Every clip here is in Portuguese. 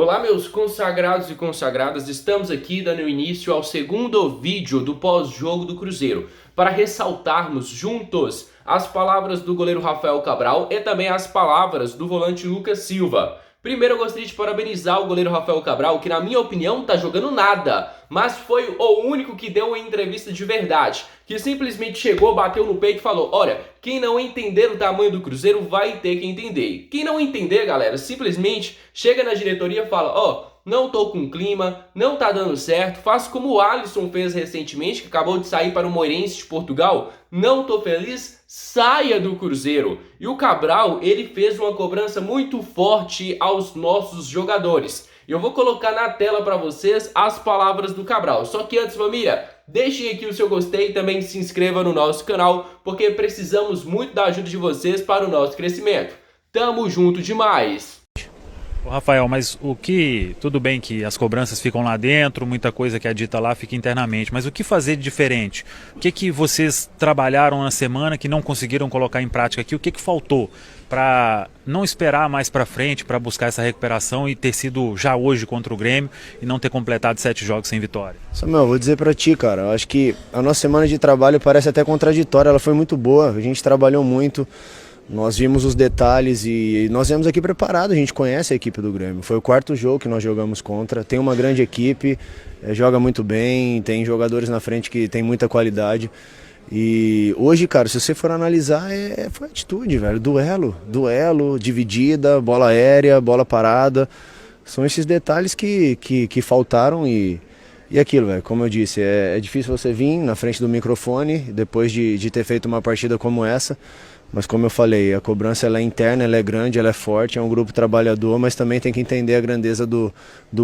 Olá, meus consagrados e consagradas, estamos aqui dando início ao segundo vídeo do pós-jogo do Cruzeiro para ressaltarmos juntos as palavras do goleiro Rafael Cabral e também as palavras do volante Lucas Silva. Primeiro eu gostaria de parabenizar o goleiro Rafael Cabral, que na minha opinião tá jogando nada, mas foi o único que deu uma entrevista de verdade, que simplesmente chegou, bateu no peito e falou: olha, quem não entender o tamanho do Cruzeiro vai ter que entender. Quem não entender, galera, simplesmente chega na diretoria e fala: ó, não tô com clima, não tá dando certo, faço como o Alisson fez recentemente, que acabou de sair para o Moreirense de Portugal, não tô feliz, saia do Cruzeiro. E o Cabral, ele fez uma cobrança muito forte aos nossos jogadores. Eu vou colocar na tela para vocês as palavras do Cabral. Só que antes, família, deixem aqui o seu gostei e também se inscreva no nosso canal, porque precisamos muito da ajuda de vocês para o nosso crescimento. Tamo junto demais! Ô Rafael, mas tudo bem que as cobranças ficam lá dentro, muita coisa que é dita lá fica internamente, mas o que fazer de diferente? O que vocês trabalharam na semana que não conseguiram colocar em prática aqui? O que faltou para não esperar mais para frente, para buscar essa recuperação e ter sido já hoje contra o Grêmio e não ter completado 7 jogos sem vitória? Samuel, vou dizer pra ti, cara, eu acho que a nossa semana de trabalho parece até contraditória, ela foi muito boa, a gente trabalhou muito. Nós vimos os detalhes e nós viemos aqui preparado, a gente conhece a equipe do Grêmio. Foi o quarto jogo que nós jogamos contra, tem uma grande equipe, joga muito bem, tem jogadores na frente que tem muita qualidade. E hoje, cara, se você for analisar, foi atitude, velho, duelo, dividida, bola aérea, bola parada. São esses detalhes que faltaram e aquilo, velho, como eu disse, é difícil você vir na frente do microfone depois de ter feito uma partida como essa. Mas como eu falei, a cobrança ela é interna, ela é grande, ela é forte, é um grupo trabalhador, mas também tem que entender a grandeza do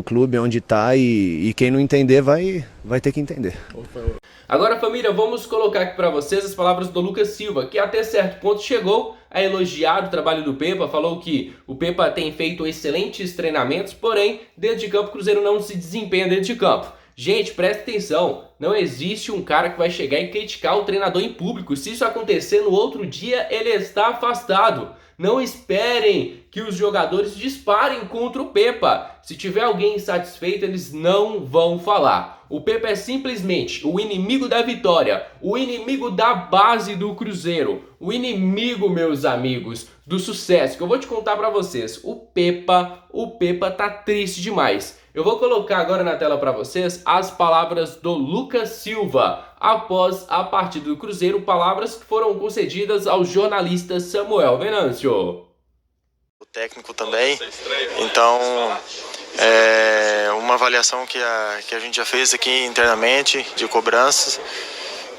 clube, onde está e quem não entender vai ter que entender. Agora, família, vamos colocar aqui para vocês as palavras do Lucas Silva, que até certo ponto chegou a elogiar o trabalho do Pepa, falou que o Pepa tem feito excelentes treinamentos, porém, dentro de campo o Cruzeiro não se desempenha dentro de campo. Gente, presta atenção, não existe um cara que vai chegar e criticar o treinador em público. Se isso acontecer no outro dia, ele está afastado. Não esperem que os jogadores disparem contra o Pepa. Se tiver alguém insatisfeito, eles não vão falar. O Pepa é simplesmente o inimigo da vitória, o inimigo da base do Cruzeiro, o inimigo, meus amigos, do sucesso, que eu vou te contar pra vocês. O Pepa tá triste demais. Eu vou colocar agora na tela para vocês as palavras do Lucas Silva após a partida do Cruzeiro, palavras que foram concedidas ao jornalista Samuel Venâncio. O técnico também, então uma avaliação que a gente já fez aqui internamente de cobranças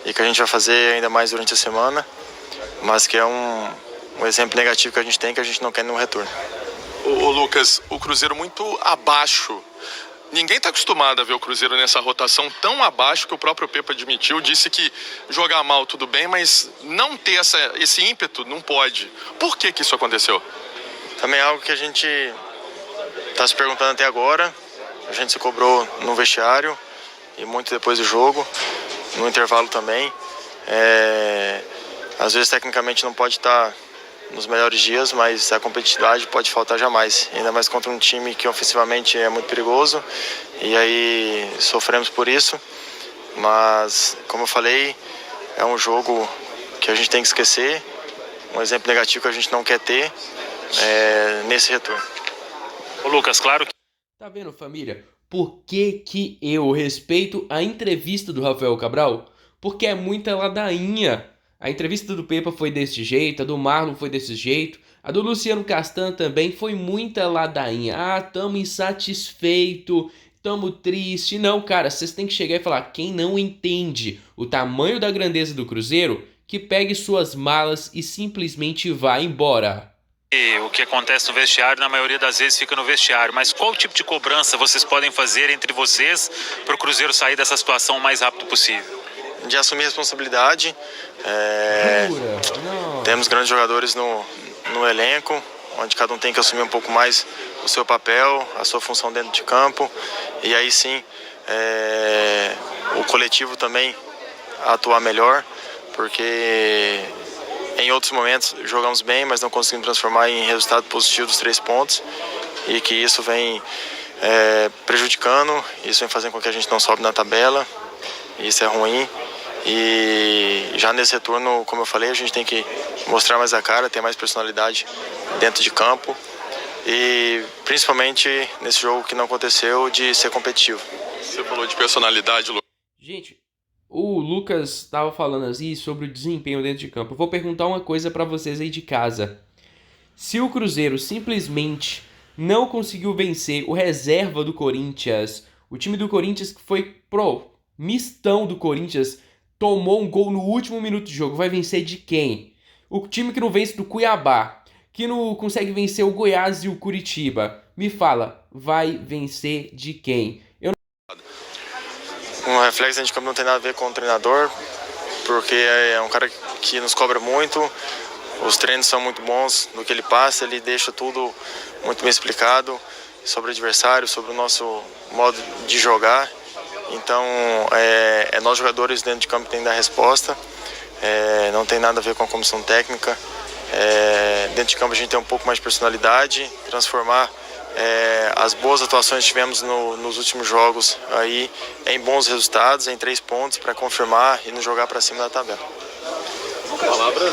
e que a gente vai fazer ainda mais durante a semana, mas que é um exemplo negativo que a gente tem, que a gente não quer nenhum retorno. O Lucas, o Cruzeiro muito abaixo. Ninguém está acostumado a ver o Cruzeiro nessa rotação tão abaixo que o próprio Pepa admitiu. Disse que jogar mal tudo bem, mas não ter esse ímpeto não pode. Por que isso aconteceu? Também é algo que a gente está se perguntando até agora. A gente se cobrou no vestiário e muito depois do jogo, no intervalo também. Às vezes tecnicamente não pode estar nos melhores dias, mas a competitividade pode faltar jamais, ainda mais contra um time que ofensivamente é muito perigoso, e aí sofremos por isso, mas como eu falei, é um jogo que a gente tem que esquecer, um exemplo negativo que a gente não quer ter nesse retorno. Ô Lucas, claro que... Tá vendo, família? Por que eu respeito a entrevista do Rafael Cabral? Porque é muita ladainha. A entrevista do Pepa foi desse jeito, a do Marlon foi desse jeito, a do Luciano Castan também foi muita ladainha. Ah, tamo insatisfeito, tamo triste. Não, cara, vocês têm que chegar e falar: quem não entende o tamanho da grandeza do Cruzeiro, que pegue suas malas e simplesmente vá embora. O que acontece no vestiário, na maioria das vezes, fica no vestiário. Mas qual tipo de cobrança vocês podem fazer entre vocês para o Cruzeiro sair dessa situação o mais rápido possível? De assumir responsabilidade. Temos grandes jogadores no elenco, onde cada um tem que assumir um pouco mais o seu papel, a sua função dentro de campo, e aí sim o coletivo também atuar melhor, porque em outros momentos jogamos bem, mas não conseguimos transformar em resultado positivo dos 3 pontos, e que isso vem prejudicando. Isso vem fazendo com que a gente não sobe na tabela. Isso é ruim. E já nesse retorno, como eu falei, a gente tem que mostrar mais a cara, ter mais personalidade dentro de campo. E principalmente nesse jogo que não aconteceu, de ser competitivo. Você falou de personalidade, Lucas. Gente, o Lucas estava falando assim sobre o desempenho dentro de campo. Eu vou perguntar uma coisa para vocês aí de casa. Se o Cruzeiro simplesmente não conseguiu vencer o reserva do Corinthians, o time do Corinthians que foi pro mistão do Corinthians, tomou um gol no último minuto de jogo, vai vencer de quem? O time que não vence do Cuiabá, que não consegue vencer o Goiás e o Curitiba, me fala, vai vencer de quem? O reflexo dentro de campo não tem nada a ver com o treinador, porque é um cara que nos cobra muito. Os treinos são muito bons no que ele passa, ele deixa tudo muito bem explicado sobre o adversário, sobre o nosso modo de jogar. Então, é nós jogadores dentro de campo que tem que dar resposta, não tem nada a ver com a comissão técnica. Dentro de campo a gente tem um pouco mais de personalidade, transformar as boas atuações que tivemos nos últimos jogos aí em bons resultados, em 3 pontos, para confirmar e nos jogar para cima da tabela.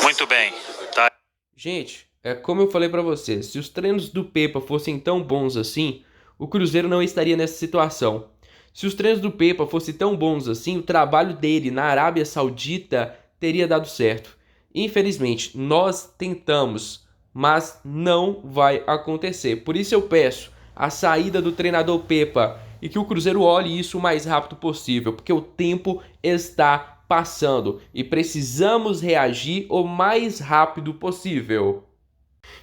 Muito bem. Tá. Gente, como eu falei pra vocês, se os treinos do Pepa fossem tão bons assim, o Cruzeiro não estaria nessa situação. Se os treinos do Pepa fossem tão bons assim, o trabalho dele na Arábia Saudita teria dado certo. Infelizmente, nós tentamos, mas não vai acontecer. Por isso eu peço a saída do treinador Pepa e que o Cruzeiro olhe isso o mais rápido possível, porque o tempo está passando e precisamos reagir o mais rápido possível.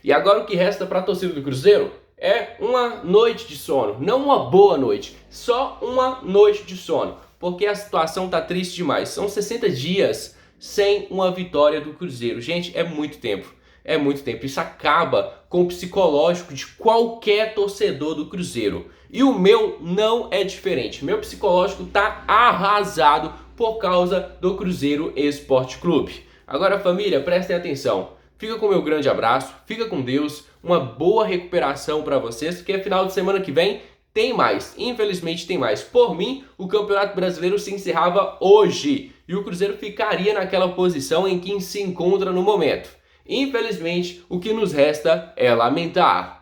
E agora o que resta para a torcida do Cruzeiro é uma noite de sono, não uma boa noite, só uma noite de sono, porque a situação tá triste demais. São 60 dias sem uma vitória do Cruzeiro. Gente, é muito tempo. É muito tempo. Isso acaba com o psicológico de qualquer torcedor do Cruzeiro. E o meu não é diferente. Meu psicológico tá arrasado por causa do Cruzeiro Esporte Clube. Agora, família, prestem atenção. Fica com o meu grande abraço, fica com Deus, uma boa recuperação para vocês, porque final de semana que vem tem mais, infelizmente tem mais. Por mim, o Campeonato Brasileiro se encerrava hoje e o Cruzeiro ficaria naquela posição em que se encontra no momento. Infelizmente, o que nos resta é lamentar.